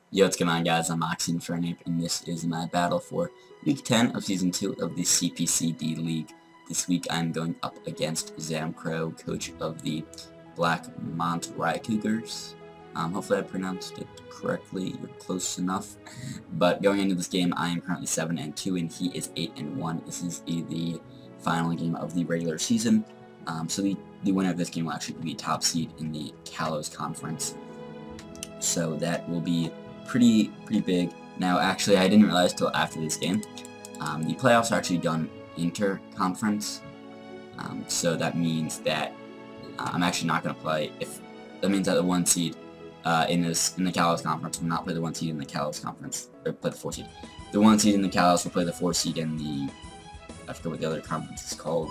Yo, what's going on, guys? I'm Oxy Infernape, and this is my battle for Week 10 of Season 2 of the CPC D League. This week I'm going up against Zamcro, coach of the Blackmont Raikougars. Hopefully I pronounced it correctly. You're close enough. But going into this game, I am currently 7-2, and he is 8-1. This is the final game of the regular season. So the winner of this game will actually be top seed in the Kalos conference. So that will be pretty big. Now, actually, I didn't realize till after this game, the playoffs are actually done inter-conference. So that means that I'm actually not going to play. That means that the 1 seed in the Kalos conference will not play the 1 seed in the Kalos conference, or play the 4 seed. The 1 seed in the Kalos will play the 4 seed in the, I forget what the other conference is called.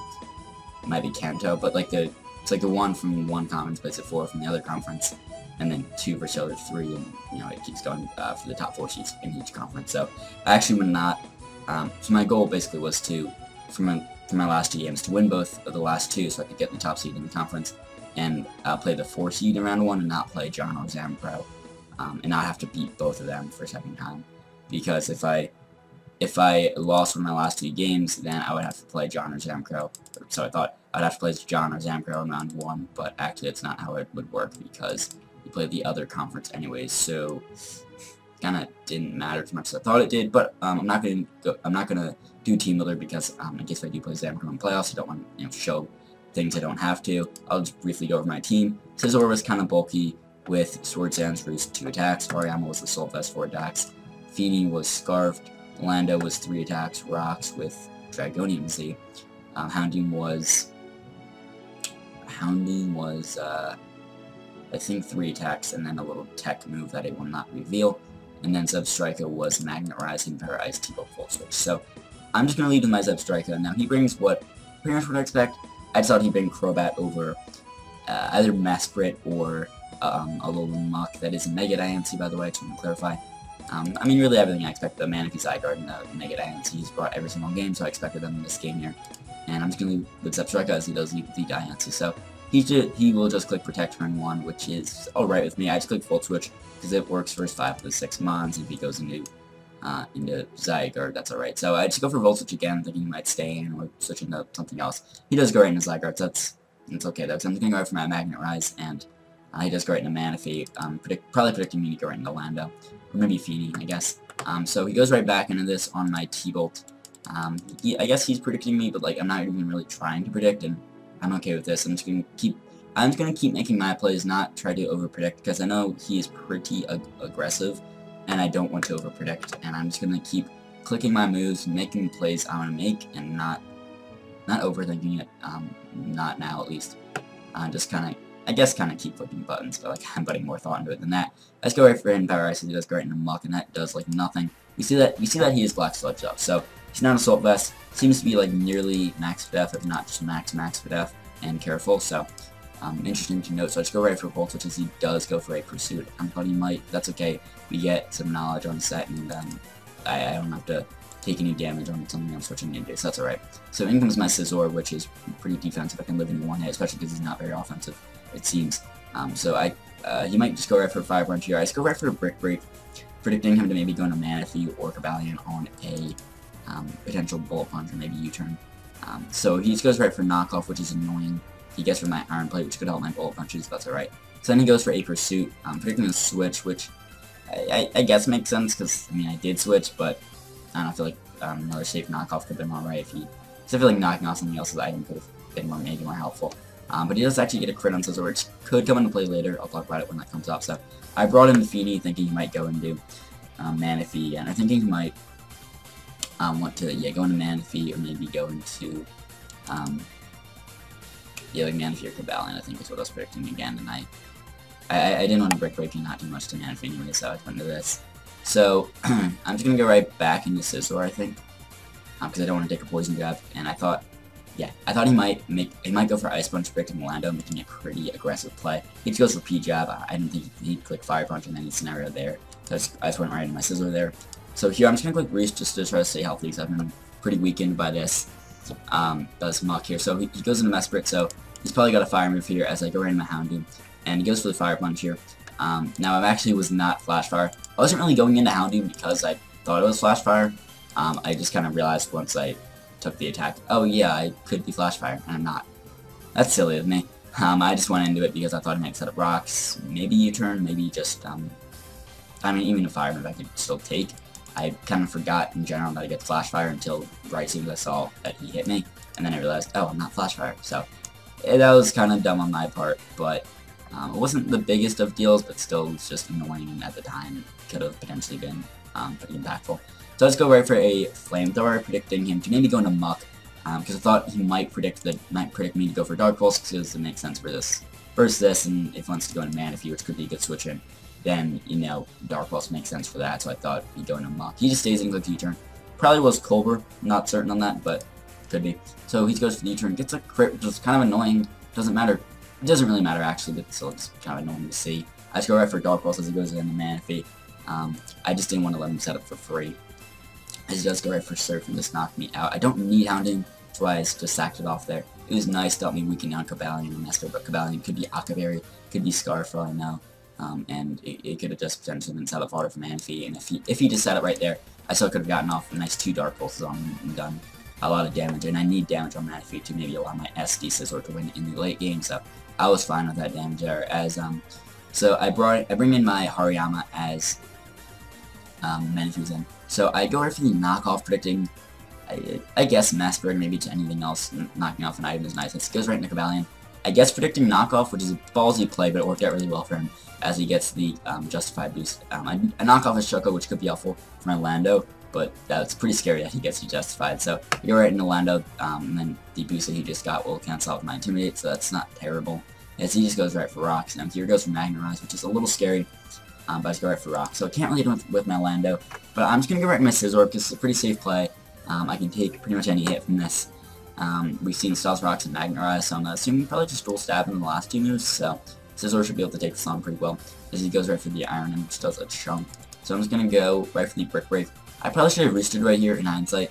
It might be Kanto, but like it's like the 1 from one conference plays the 4 from the other conference, and then 2 versus the other 3, and it keeps going for the top 4 seeds in each conference. So I actually would not. So my goal basically was to, for my last 2 games, to win both of the last 2, so I could get the top seed in the conference, and play the 4 seed in round 1, and not play John or Zamcro, and not have to beat both of them for a second time. Because if I lost one of my last 2 games, then I would have to play John or Zamcro. So I thought I'd have to play John or Zamcro in round 1, but actually it's not how it would work because we played the other conference anyways. So kind of didn't matter as much as I thought it did. But I'm not gonna do team builder because in case I do play Zamcro in playoffs, I don't want to show things I don't have to. I'll just briefly go over my team. Scizor was kind of bulky with Sword Sands for his 2 attacks. Oriama was the Soul Vest 4 attacks. Feeny was Scarfed. Lando was 3 attacks, Rocks with Dragonium Z. Houndoom was I think 3 attacks and then a little tech move that I will not reveal. And then Zebstrika was Magnet Rising, Para Ice, T-Bolt, Full Switch. So I'm just going to lead with my Zebstrika. Now he brings pretty much what I expect. I just thought he'd bring Crobat over either Mesprit or a little Muck that is a Mega Diancie, by the way, I just want to clarify. I mean, really everything I expected. The Manaphy Zygarde and the Mega Diancie he's brought every single game, so I expected them in this game here. And I'm just going to leave with Zebstrika as he does leave the Diancie. So he will just click Protect turn 1, which is alright with me. I just click Full Switch because it works for his 5 to 6 mons. If he goes into Zygarde, that's alright. So I just go for Volt Switch again, thinking he might stay in or switch into something else. He does go right into Zygarde, so it's okay though. So I'm just going to go right for my Magnet Rise, and he does go right into Manaphy, probably predicting me to go right into Lando, or maybe Feeny, I guess. So he goes right back into this on my T-Bolt. I guess he's predicting me, but like I'm not even really trying to predict, and I'm okay with this. I'm just gonna keep making my plays, not try to over-predict, because I know he is pretty aggressive, and I don't want to over-predict, and I'm just gonna keep clicking my moves, making the plays I want to make, and not overthinking it, not now at least. Just kind of keep clicking buttons, but like I'm putting more thought into it than that. Let's go right for hidden Power Ice, he does go right into Muck, and that does like nothing. We see that he is Black Sludge though, so he's not Assault Vest. Seems to be like nearly max def, if not just max def, and careful. So interesting to note. So I just go right for Volt Switch as he does go for a Pursuit. I thought he might. That's okay. We get some knowledge on set, and I don't have to take any damage on something I'm switching into, so that's alright. So in comes my Scizor, which is pretty defensive. I can live in 1 hit, especially because he's not very offensive, it seems. So he might just go right for a 5 Punch here. I just go right for a Brick Break, predicting him to maybe go into Manaphy or Cobalion on a potential Bullet Punch or maybe U-turn. So he just goes right for Knockoff, which is annoying. He gets for my Iron Plate, which could help my Bullet Punches, but that's alright. So then he goes for a Pursuit, predicting a Switch, which I guess makes sense, because, I mean, I did switch, but I don't feel like another safe Knockoff could have been alright if he... So I feel like knocking off something else's item could have been maybe more helpful. But he does actually get a crit on Scizor, which could come into play later. I'll talk about it when that comes up. So I brought in the Feeny, thinking he might go into Manaphy, and I think he might want to go into Manaphy or maybe go into like Manaphy or Cobalion, I think is what I was predicting again, and I didn't want to Brick Break not too much to Manaphy anyway, so I went into this. So I'm just gonna go right back into Scizor, I think, because I don't want to take a Poison Jab, and I thought he might go for Ice Punch, predicting Lando, making a pretty aggressive play. He just goes for P-Jab. I didn't think he'd click Fire Punch in any scenario there, so I just went right into my Scizor there. So here I'm just gonna click Reese just to try to stay healthy, because I've been pretty weakened by this Muck here. So he goes into Mesprit, so he's probably got a Fire move here as I go right into my Houndoom, and he goes for the Fire Punch here. Now, I actually was not Flash Fire. I wasn't really going into Houndoom because I thought it was Flash Fire. I just kind of realized once I took the attack, oh yeah, I could be Flash Fire, and I'm not. That's silly of me. I just went into it because I thought I might set up rocks, maybe U-turn, maybe just, I mean, even a fire move I could still take. I kind of forgot in general that I get Flash Fire until right as soon as I saw that he hit me, and then I realized, oh, I'm not Flash Fire, so that was kind of dumb on my part, but it wasn't the biggest of deals, but still it was just annoying at the time. Could have potentially been pretty impactful. So let's go right for a Flamethrower, predicting him to maybe go into Muck, because I thought he might predict me to go for Dark Pulse, because it makes sense for this versus this, and if he wants to go into Manaphy, which could be a good switch in, then, you know, Dark Pulse makes sense for that, so I thought he'd go into Muck. He just stays in click U-turn. Probably was Culver, not certain on that, but could be. So he goes for the U-turn, gets a crit, which is kind of annoying. Doesn't matter. It doesn't really matter, actually, but still it's kind of annoying to see. I just go right for Dark Pulse as he goes into Manaphy. I just didn't want to let him set up for free, as he does go right for Surf and just knock me out. I don't need Houndoom, that's why I just sacked it off there. It was nice to help me weaken down Cobalion and Nestor, but Cobalion could be Akaberry, could be Scar for all I know. And it could have just potentially been set up harder for Manaphy, and if he just set it right there, I still could have gotten off a nice 2 Dark Pulses on him and done a lot of damage, and I need damage on Manaphy to maybe allow my SD Scizor to win in the late game, so I was fine with that damage there. So I bring in my Hariyama as Manaphy was in. So I go right for the knockoff, predicting, I guess, Masquerade maybe to anything else. Knocking off an item is nice. It goes right into Cobalion. I guess predicting knockoff, which is a ballsy play, but it worked out really well for him as he gets the Justified boost. I knock off his Choco, which could be helpful for my Lando, but that's pretty scary that he gets you Justified. So I go right into Lando, and then the boost that he just got will cancel out my Intimidate, so that's not terrible. As he just goes right for Rocks. Now here goes for Magnetize, which is a little scary, but I just go right for Rocks. So I can't really do it with my Lando, but I'm just going to go right into my Scizor because it's a pretty safe play. I can take pretty much any hit from this. We've seen Styles Rocks and Magnetize, so I'm assuming probably just dual stab in the last 2 moves, so Scizor should be able to take this on pretty well, as he goes right for the Iron and which does a chunk. So I'm just going to go right for the Brick Break. I probably should have roosted right here in hindsight.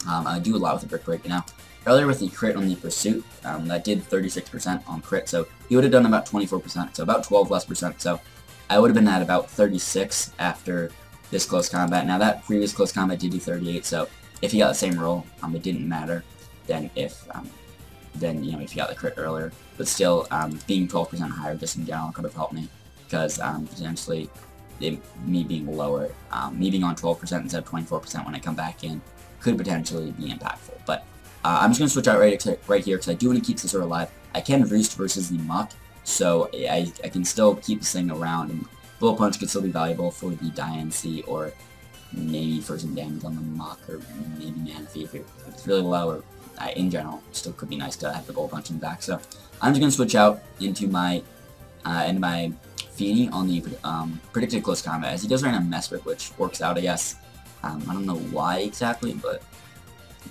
I do a lot with the Brick Break now. Earlier with the crit on the Pursuit, that did 36% on crit, so he would have done about 24%, so about 12 less percent, so I would have been at about 36 after this close combat. Now that previous close combat did do 38, so if he got the same roll, it didn't matter than if, you know, if he got the crit earlier. But still, being 12% higher just in general could have helped me, because potentially me being lower, me being on 12% instead of 24% when I come back in could potentially be impactful. But I'm just going to switch out right here because I do want to keep Scizor alive. I can Roost versus the Muck, so I can still keep this thing around, and Bullet Punch could still be valuable for the Diancie, or maybe for some damage on the Muck, or maybe Manaphy if it's really low, or in general, still could be nice to have the Bullet Punch in the back. So I'm just going to switch out into my Feeny on the predicted close combat, as he does right on Mesprit, which works out, I guess. I don't know why exactly, but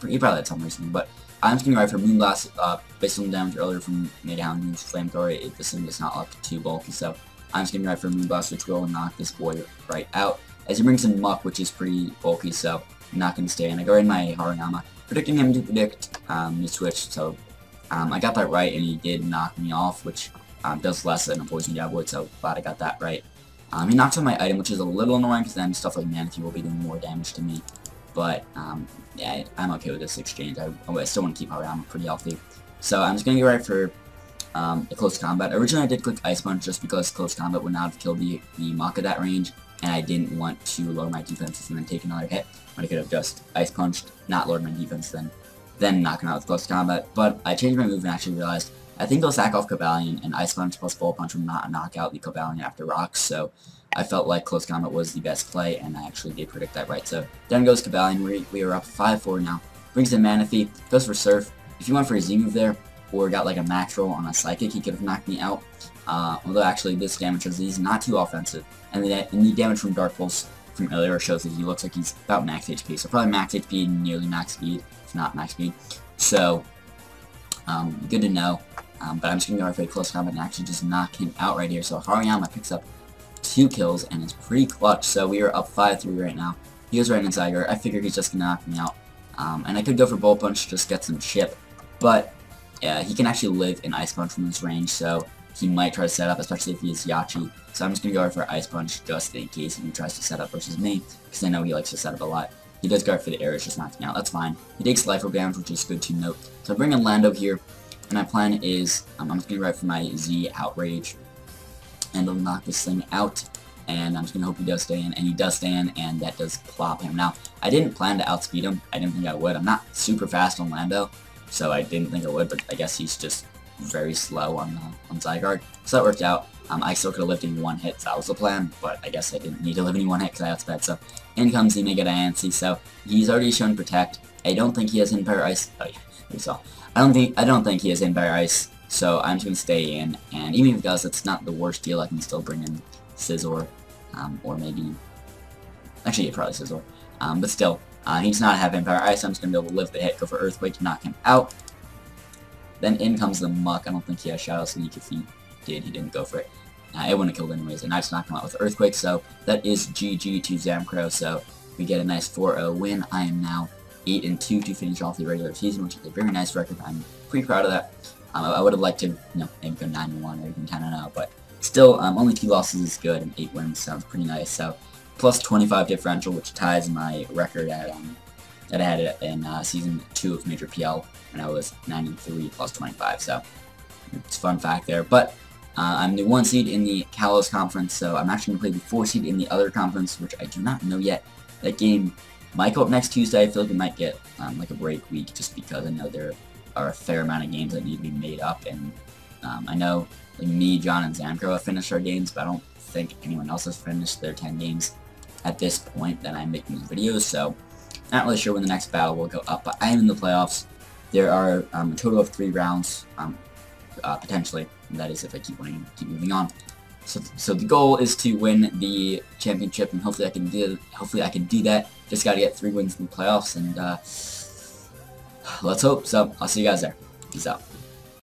he probably had some reasoning. But I'm just going to go right for Moonblast, based on the damage earlier from Houndoom's Flamethrower. This thing does not look too bulky, so I'm just going to go right for Moonblast, which will knock this boy right out, as he brings in Muck, which is pretty bulky, so I'm not going to stay. And I go right in my Hariyama, predicting him to predict the switch, so I got that right, and he did knock me off, which does less than a Poison Jab would, so glad I got that right. He knocks on my item, which is a little annoying, because then stuff like Manaphy will be doing more damage to me. But, yeah, I'm okay with this exchange. I still want to keep Hariyama pretty healthy. So I'm just going to go right for a close combat. Originally I did click Ice Punch just because close combat would not have killed the Muck at that range, and I didn't want to lower my defenses and then take another hit, when I could have just Ice Punched, not lowered my defense, then knocking out with close combat. But I changed my move and actually realized I think I'll sack off Cobalion, and Ice Punch plus Bullet Punch will not knock out the Cobalion after Rocks, so I felt like close combat was the best play, and I actually did predict that right. So down goes Cobalion. We are up 5-4 now. Brings in Manaphy, goes for Surf. If he went for a Z move there, or got like a max roll on a Psychic, he could have knocked me out. Although actually this damage shows that he's not too offensive, and the damage from Dark Pulse from earlier shows that he looks like he's about max HP, so probably max HP and nearly max speed, if not max speed. So good to know. But I'm just going to go right for a close combat and actually just knock him out right here. So Hariyama picks up 2 kills, and it's pretty clutch. So we are up 5-3 right now. He goes right into Tiger. I figure he's just going to knock me out. And I could go for Bullet Punch, just get some chip. But he can actually live in Ice Punch from this range, so he might try to set up, especially if he is Yachi. So I'm just going to go for Ice Punch just in case he tries to set up versus me, because I know he likes to set up a lot. He does go for the air, it's just knocking out, that's fine. He takes life orb damage, which is good to note. So I bring in Lando here, and my plan is, I'm just going to go for my Z Outrage, and I'll knock this thing out. And I'm just going to hope he does stay in, and he does stay in, and that does plop him. Now, I didn't plan to outspeed him. I didn't think I would. I'm not super fast on Lando, so I didn't think I would, but I guess he's just very slow on Zygarde. So that worked out. I still could have lived in one hit, so that was the plan, but I guess I didn't need to live in one hit because I outsped. So in comes the Mega Diancie, so he's already shown Protect. I don't think he has Empire Ice. Oh yeah, we saw. I don't think he has Empire Ice, so I'm just going to stay in, and even if he does, it's not the worst deal. I can still bring in Scizor. Or maybe, actually, yeah, probably Scizor. But still, he does not have Empire Ice. I'm just going to be able to live the hit, go for Earthquake to knock him out. Then in comes the Muck. I don't think he has Shadow Sneak. If he did, he didn't go for it. It wouldn't have killed anyways, and I just knocked him out with Earthquake, so that is GG to Zamcro. So we get a nice 4-0 win. I am now 8-2 to finish off the regular season, which is a very nice record. I'm pretty proud of that. I would have liked to, maybe go 9-1 or even 10-0, but still, only 2 losses is good, and 8 wins sounds pretty nice. So, plus 25 differential, which ties my record at that I had it in Season 2 of Major PL, and I was 93 plus 25, so it's a fun fact there. But I'm the 1 seed in the Kalos conference, so I'm actually going to play the 4 seed in the other conference, which I do not know yet. That game might go up next Tuesday. I feel like we might get like a break week, just because I know there are a fair amount of games that need to be made up, and I know like me, John, and Zamcro have finished our games, but I don't think anyone else has finished their 10 games at this point that I'm making these videos, so not really sure when the next battle will go up, but I am in the playoffs. There are a total of 3 rounds, potentially. That is if I keep moving on. So the goal is to win the championship, and hopefully I can do that. Just got to get 3 wins in the playoffs, and let's hope. So I'll see you guys there. Peace out.